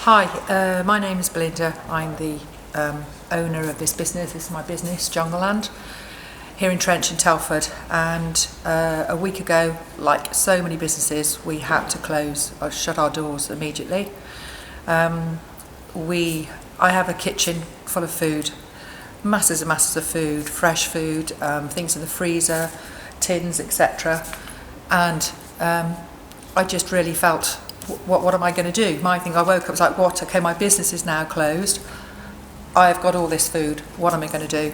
Hi, my name is Belinda. I'm the owner of this business. This is my business, Jungleland, here in Trench and Telford. And a week ago, like so many businesses, we had to close or shut our doors immediately. I have a kitchen full of food, masses and masses of food, fresh food, things in the freezer, tins, etc. And I just really felt, what am I going to do? My thing, I woke up, was like, what? Okay, my business is now closed. I've got all this food. What am I going to do?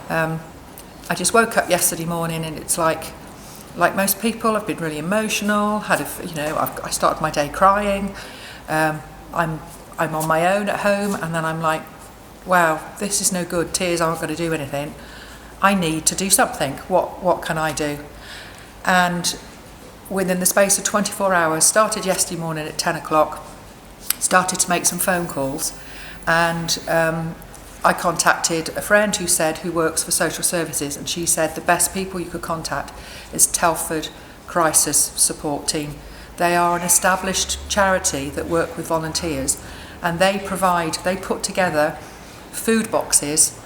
I just woke up yesterday morning, and it's like most people, I've been really emotional. I started my day crying. I'm on my own at home, and then I'm like, wow, this is no good. Tears aren't going to do anything. I need to do something. What can I do? And within the space of 24 hours, started yesterday morning at 10 o'clock, started to make some phone calls, and I contacted a friend who works for social services, and she said the best people you could contact is Telford Crisis Support Team. They are an established charity that work with volunteers, and they put together food boxes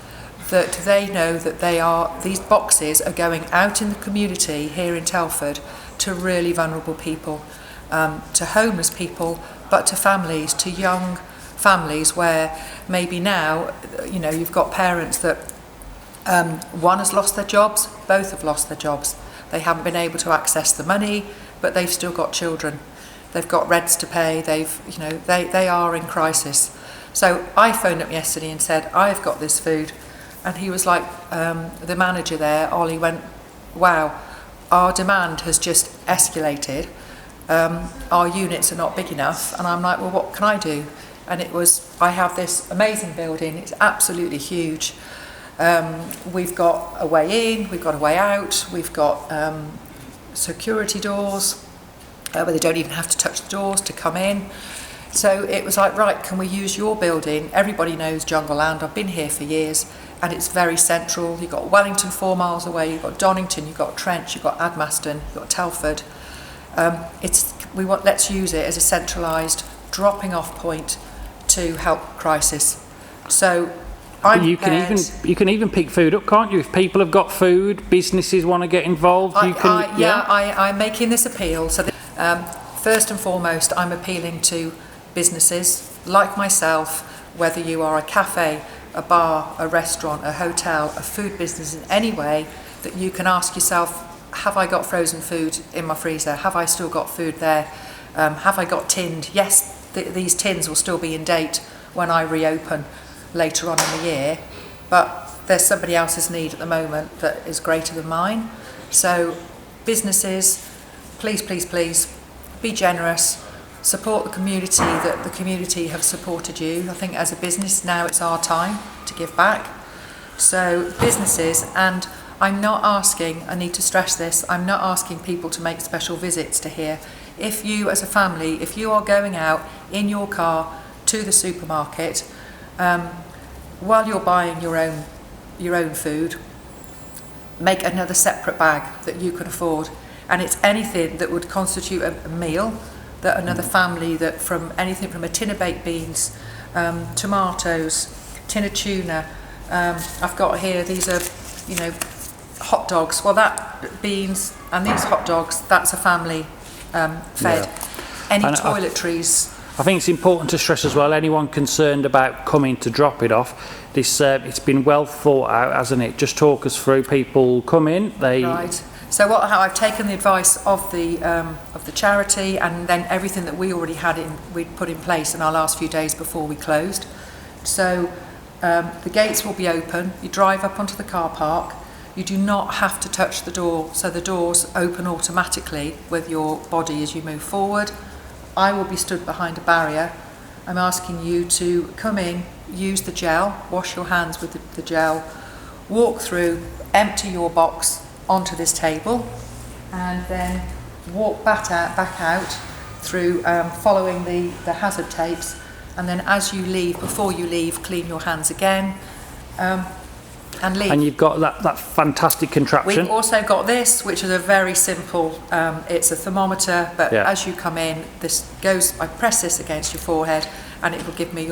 that they know that these boxes are going out in the community here in Telford to really vulnerable people, to homeless people, but to families, to young families where maybe now, you've got parents that one has lost their jobs, both have lost their jobs. They haven't been able to access the money, but they've still got children. They've got rents to pay. They are in crisis. So I phoned up yesterday and said, I've got this food. And he was like, the manager there, Ollie, went, wow, our demand has just escalated. Our units are not big enough. And I'm like, well, what can I do? And I have this amazing building. It's absolutely huge. We've got a way in, we've got a way out, we've got security doors where they don't even have to touch the doors to come in. So it was like, right, can we use your building? Everybody knows Jungleland. I've been here for years, and it's very central. You've got Wellington 4 miles away, you've got Donington, you've got Trench, you've got Admaston, you've got Telford. Let's use it as a centralised dropping off point to help crisis. So you can even pick food up, can't you? If people have got food, businesses want to get involved. I'm making this appeal. So first and foremost, I'm appealing to businesses like myself, whether you are a cafe, a bar, a restaurant, a hotel, a food business in any way, that you can ask yourself, have I got frozen food in my freezer? Have I still got food there? Have I got tinned? Yes, these tins will still be in date when I reopen later on in the year, but there's somebody else's need at the moment that is greater than mine. So businesses, please, please, please be generous. Support the community that the community have supported you. I think as a business now it's our time to give back. So businesses, and I'm not asking, I need to stress this, I'm not asking people to make special visits to here. If you as a family, if you are going out in your car to the supermarket, while you're buying your own food, make another separate bag that you can afford. And it's anything that would constitute a meal that another family, that from anything from a tin of baked beans, tomatoes, tin of tuna. I've got here, these are, hot dogs. Well, that beans and these hot dogs, that's a family fed. Yeah. Any toiletries. I think it's important to stress as well, anyone concerned about coming to drop it off, it's been well thought out, hasn't it? Just talk us through. People come in, Right. So how I've taken the advice of the charity, and then everything that we already we'd put in place in our last few days before we closed. So the gates will be open. You drive up onto the car park. You do not have to touch the door, so the doors open automatically with your body as you move forward. I will be stood behind a barrier. I'm asking you to come in, use the gel, wash your hands with the gel, walk through, empty your box onto this table, and then walk back out through following the hazard tapes, and then as you leave, before you leave, clean your hands again. And leave. And you've got that fantastic contraption. We've also got this, which is a very simple, it's a thermometer, but as you come in, this goes, I press this against your forehead and it will give me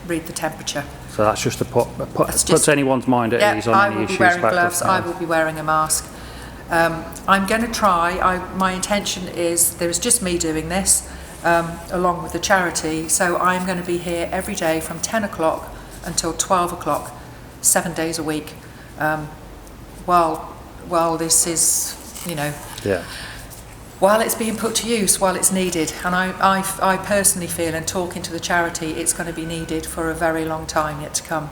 read the temperature. So that's just to puts anyone's mind at ease on any issues. I will be wearing gloves, I will be wearing a mask. I'm going to try, my intention is, there is just me doing this, along with the charity, so I'm going to be here every day from 10 o'clock until 12 o'clock, 7 days a week, while this is, you know, while it's being put to use, while it's needed. And I personally feel, and talking to the charity, it's going to be needed for a very long time yet to come.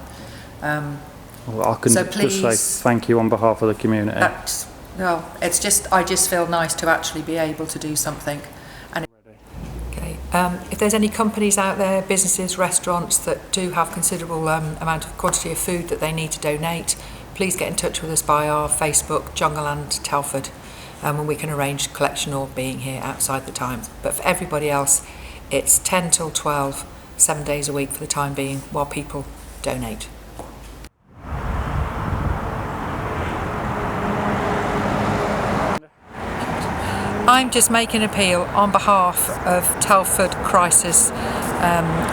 Well, I can just say thank you on behalf of the community. Well, I just feel nice to actually be able to do something. And okay, if there's any companies out there, businesses, restaurants that do have considerable amount of quantity of food that they need to donate, please get in touch with us by our Facebook, Jungleland Telford, and we can arrange collection or being here outside the time. But for everybody else, it's 10 till 12, 7 days a week for the time being, while people donate. I'm just making an appeal on behalf of Telford Crisis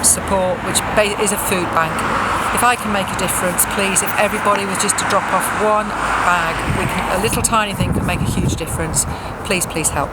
Support, which is a food bank. If I can make a difference, please, if everybody was just to drop off one bag, a little tiny thing can make a huge difference. Please, please help.